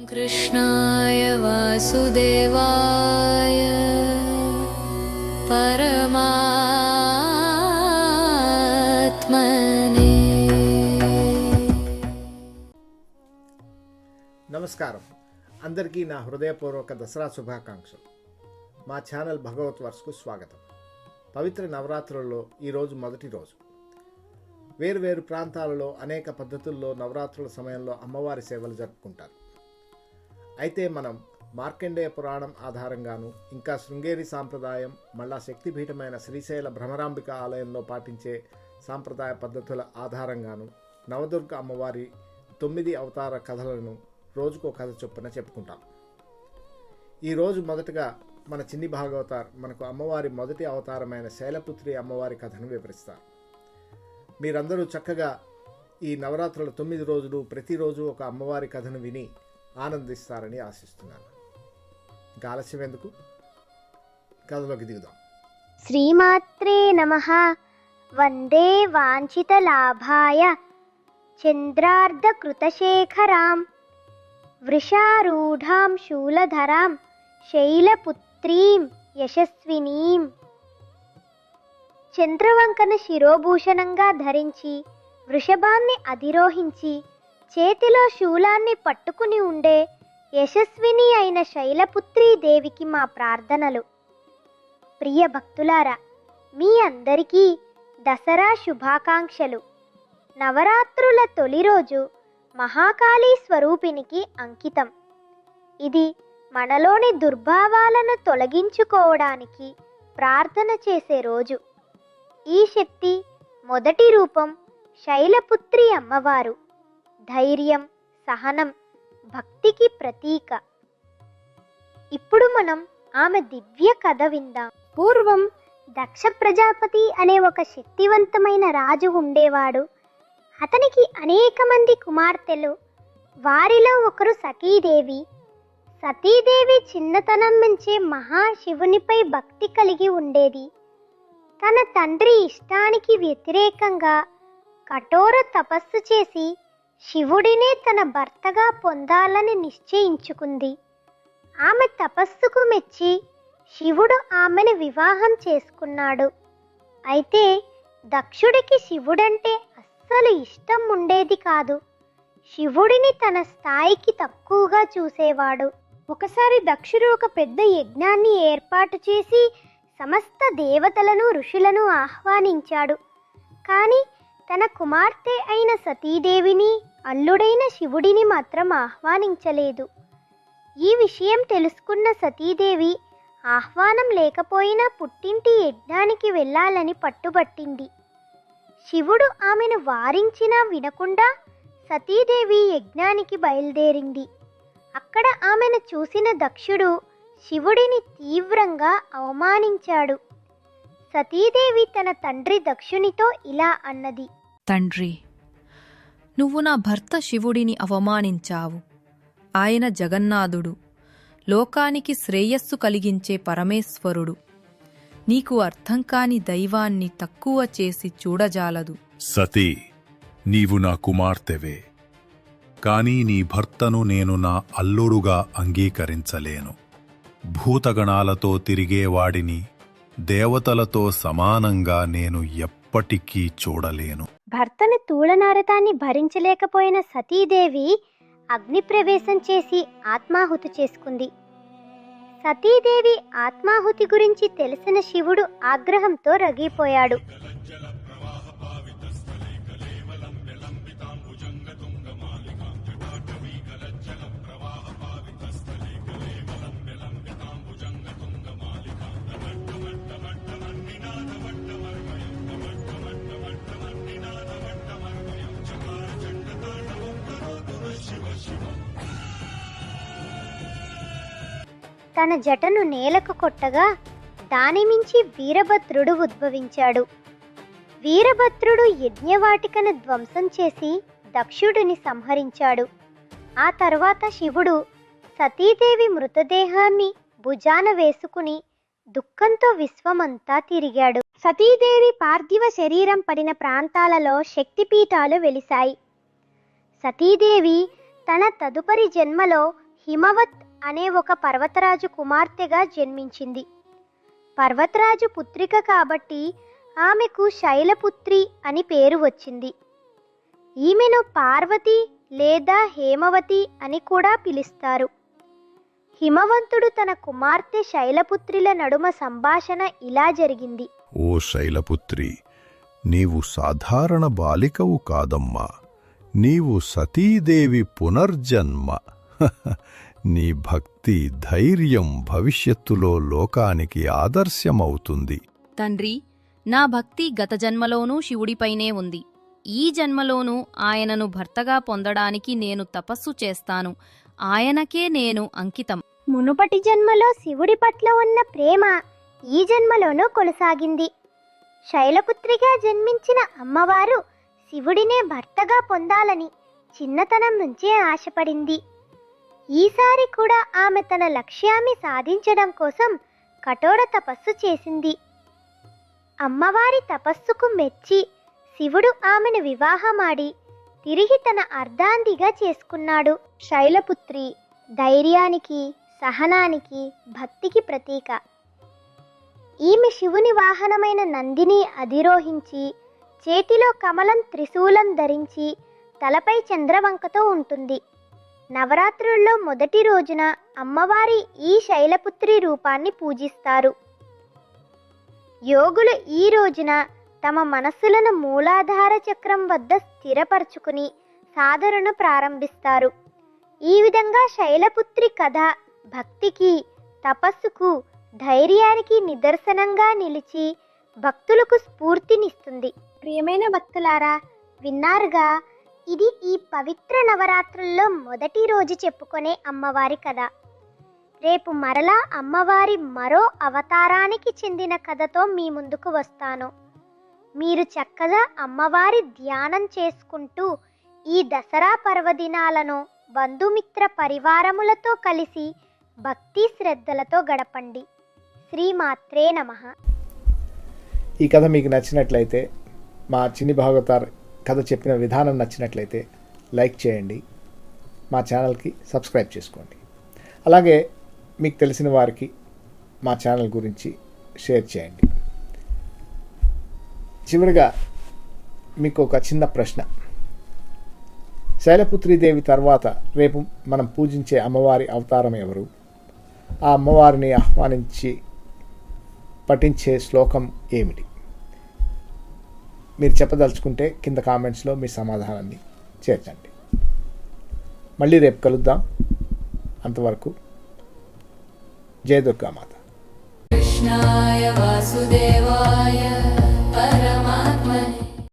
कृष्णाय वासुदेवाय परमात्मने। నమస్కారం అందరికీ నా హృదయపూర్వక దసరా శుభాకాంక్షలు. మా ఛానల్ భగవత్ వర్స్కు స్వాగతం. పవిత్ర నవరాత్రుల్లో ఈరోజు మొదటి రోజు. వేరువేరు ప్రాంతాలలో అనేక పద్ధతుల్లో నవరాత్రుల సమయంలో అమ్మవారి సేవలు జరుపుకుంటారు. అయితే మనం మార్కండేయ పురాణం ఆధారంగాను, ఇంకా శృంగేరి సాంప్రదాయం, మళ్ళా శక్తిపీఠమైన శ్రీశైల భ్రమరాంబిక ఆలయంలో పాటించే సాంప్రదాయ పద్ధతుల ఆధారంగాను నవదుర్గ అమ్మవారి 9 అవతార కథలను రోజుకో కథ చొప్పున చెప్పుకుంటాం. ఈరోజు మొదటగా మన చిన్ని భాగవతార్ మనకు అమ్మవారి మొదటి అవతారమైన శైలపుత్రి అమ్మవారి కథను వివరిస్తారు. మీరందరూ చక్కగా ఈ నవరాత్రుల 9 రోజులు ప్రతిరోజు ఒక అమ్మవారి కథను విని ఆనందిస్తారని ఆశిస్తున్నాను. ఇంకా ఆలస్యం ఎందుకు, కథలోకి దిగుదాం. శ్రీమాత్రే నమః. వందే వాంఛిత లాభాయ చంద్రార్ధకృతశేఖరాం వృషారూఢాం శూలధరాం శైలపుత్రీం యశస్వినీం. చంద్రవంకన శిరోభూషణంగా ధరించి, వృషభాన్ని అధిరోహించి, చేతిలో శూలాన్ని పట్టుకుని ఉండే యశస్విని అయిన శైలపుత్రీ దేవికి మా ప్రార్థనలు. ప్రియ భక్తులారా, మీ అందరికీ దసరా శుభాకాంక్షలు. నవరాత్రుల తొలి రోజు మహాకాళీ స్వరూపినికి అంకితం. ఇది మనలోని దుర్భావాలను తొలగించుకోవడానికి ప్రార్థన చేసే రోజు. ఈ శక్తి మొదటి రూపం శైలపుత్రి అమ్మవారు. ధైర్యం, సహనం, భక్తికి ప్రతీక. ఇప్పుడు మనం ఆమె దివ్య కథ విందాం. పూర్వం దక్ష ప్రజాపతి అనే ఒక శక్తివంతమైన రాజు ఉండేవాడు. అతనికి అనేక మంది కుమార్తెలు. వారిలో ఒకరు సతీదేవి. సతీదేవి చిన్నతనం నుంచే మహాశివునిపై భక్తి కలిగి ఉండేది. తన తండ్రి ఇష్టానికి వ్యతిరేకంగా కఠోర తపస్సు చేసి శివుడినే తన భర్తగా పొందాలని నిశ్చయించుకుంది. ఆమె తపస్సుకు మెచ్చి శివుడు ఆమెను వివాహం చేసుకున్నాడు. అయితే దక్షుడికి శివుడంటే అస్సలు ఇష్టం ఉండేది కాదు. శివుడిని తన స్థాయికి తక్కువగా చూసేవాడు. ఒకసారి దక్షుడు ఒక పెద్ద యజ్ఞాన్ని ఏర్పాటు చేసి సమస్త దేవతలను, ఋషులను ఆహ్వానించాడు. కానీ తన కుమార్తె అయిన సతీదేవిని, అల్లుడైన శివుడిని మాత్రం ఆహ్వానించలేదు. ఈ విషయం తెలుసుకున్న సతీదేవి ఆహ్వానం లేకపోయినా పుట్టింటి యజ్ఞానికి వెళ్ళాలని పట్టుబట్టింది. శివుడు ఆమెను వారించినా వినకుండా సతీదేవి యజ్ఞానికి బయలుదేరింది. అక్కడ ఆమెను చూసిన దక్షుడు శివుడిని తీవ్రంగా అవమానించాడు. సతీదేవి తన తండ్రి దక్షునితో ఇలా అన్నది: తండ్రి, నువ్వు నా భర్త శివుడిని అవమానించావు. ఆయన జగన్నాథుడు, లోకానికి శ్రేయస్సు కలిగించే పరమేశ్వరుడు. నీకు అర్థం కాని దైవాన్ని తక్కువ చేసి చూడజాలదు. సతీ, నీవు నా కుమార్తెవే, కాని నీ భర్తను నేను నా అల్లుడుగా అంగీకరించలేను. భూతగణాలతో తిరిగేవాడిని దేవతలతో సమానంగా నేను ఎప్పటికీ చూడలేను. భర్తని తూళనారతాన్ని భరించలేకపోయిన సతీదేవి అగ్నిప్రవేశం చేసి ఆత్మాహుతి చేసుకుంది. సతీదేవి ఆత్మాహుతి గురించి తెలిసిన శివుడు ఆగ్రహంతో రగిలిపోయాడు. తన జటను నేలకు కొట్టగా దాని మించి వీరభద్రుడు ఉద్భవించాడు. వీరభద్రుడు యజ్ఞవాటికను ధ్వంసం చేసి దక్షుడిని సంహరించాడు. ఆ తర్వాత శివుడు సతీదేవి మృతదేహాన్ని భుజాన వేసుకుని దుఃఖంతో విశ్వమంతా తిరిగాడు. సతీదేవి పార్థివ శరీరం పడిన ప్రాంతాలలో శక్తిపీఠాలు వెలిశాయి. సతీదేవి తన తదుపరి జన్మలో హిమవత్ అనే ఒక పర్వతరాజు కుమార్తెగా జన్మించింది. పర్వతరాజు పుత్రిక కాబట్టి ఆమెకు శైలపుత్రి అని పేరు వచ్చింది. ఈమెను పార్వతి లేదా హేమవతి అని కూడా పిలుస్తారు. హిమవంతుడు తన కుమార్తె శైలపుత్రిల నడుమ సంభాషణ ఇలా జరిగింది. ఓ శైలపుత్రి, నీవు సాధారణ బాలికవు కాదమ్మా, నీవు సతీదేవి పునర్జన్మ. నీ భక్తి ధైర్యం భవిష్యత్తులో లోకానికి ఆదర్శమవుతుంది. తండ్రి, నా భక్తి గత జన్మలోనూ శివుడిపైనే ఉంది. ఈ జన్మలోనూ ఆయనను భర్తగా పొందడానికి నేను తపస్సు చేస్తాను. ఆయనకే నేను అంకితం. మునుపటి జన్మలో శివుడి పట్ల ఉన్న ప్రేమ ఈ జన్మలోనూ కొనసాగింది. శైలపుత్రిగా జన్మించిన అమ్మవారు శివుడినే భర్తగా పొందాలని చిన్నతనం నుంచే ఆశపడింది. ఈసారి కూడా ఆమె తన లక్ష్యాన్ని సాధించడం కోసం కఠోర తపస్సు చేసింది. అమ్మవారి తపస్సుకు మెచ్చి శివుడు ఆమెను వివాహమాడి తిరిగి తన అర్ధాంగిగా చేసుకున్నాడు. శైలపుత్రి ధైర్యానికి, సహనానికి, భక్తికి ప్రతీక. ఈమె శివుని వాహనమైన నందిని అధిరోహించి చేతిలో కమలం త్రిశూలం ధరించి తలపై చంద్రవంకతో ఉంటుంది. నవరాత్రుల్లో మొదటి రోజున అమ్మవారి ఈ శైలపుత్రి రూపాన్ని పూజిస్తారు. యోగులు ఈ రోజున తమ మనస్సులను మూలాధార చక్రం వద్ద స్థిరపరచుకుని సాధనను ప్రారంభిస్తారు. ఈ విధంగా శైలపుత్రి కథ భక్తికి, తపస్సుకు, ధైర్యానికి నిదర్శనంగా నిలిచి భక్తులకు స్ఫూర్తినిస్తుంది. ప్రియమైన భక్తులారా, విన్నారుగా, ఇది ఈ పవిత్ర నవరాత్రుల్లో మొదటి రోజు చెప్పుకునే అమ్మవారి కథ. రేపు మరలా అమ్మవారి మరో అవతారానికి చెందిన కథతో మీ ముందుకు వస్తాను. మీరు చక్కగా అమ్మవారి ధ్యానం చేసుకుంటూ ఈ దసరా పర్వదినాలను బంధుమిత్ర పరివారములతో కలిసి భక్తి శ్రద్ధలతో గడపండి. శ్రీమాత్రే నమః. ఈ కథ మీకు నచ్చినట్లయితే, మా చిన్ని భాగవతార్ కథ చెప్పిన విధానం నచ్చినట్లయితే లైక్ చేయండి, మా ఛానల్కి సబ్స్క్రైబ్ చేసుకోండి. అలాగే మీకు తెలిసిన వారికి మా ఛానల్ గురించి షేర్ చేయండి. చివరిగా మీకు ఒక చిన్న ప్రశ్న. శైలపుత్రీదేవి తర్వాత రేపు మనం పూజించే అమ్మవారి అవతారం ఎవరు? ఆ అమ్మవారిని ఆహ్వానించి పఠించే శ్లోకం ఏమిటి? మీరు చెప్పదలుచుకుంటే కింద కామెంట్స్లో మీ సమాధానాన్ని చేర్చండి. మళ్ళీ రేపు కలుద్దాం. అంతవరకు జయ దుర్గామాత. కృష్ణాయ వాసుదేవాయ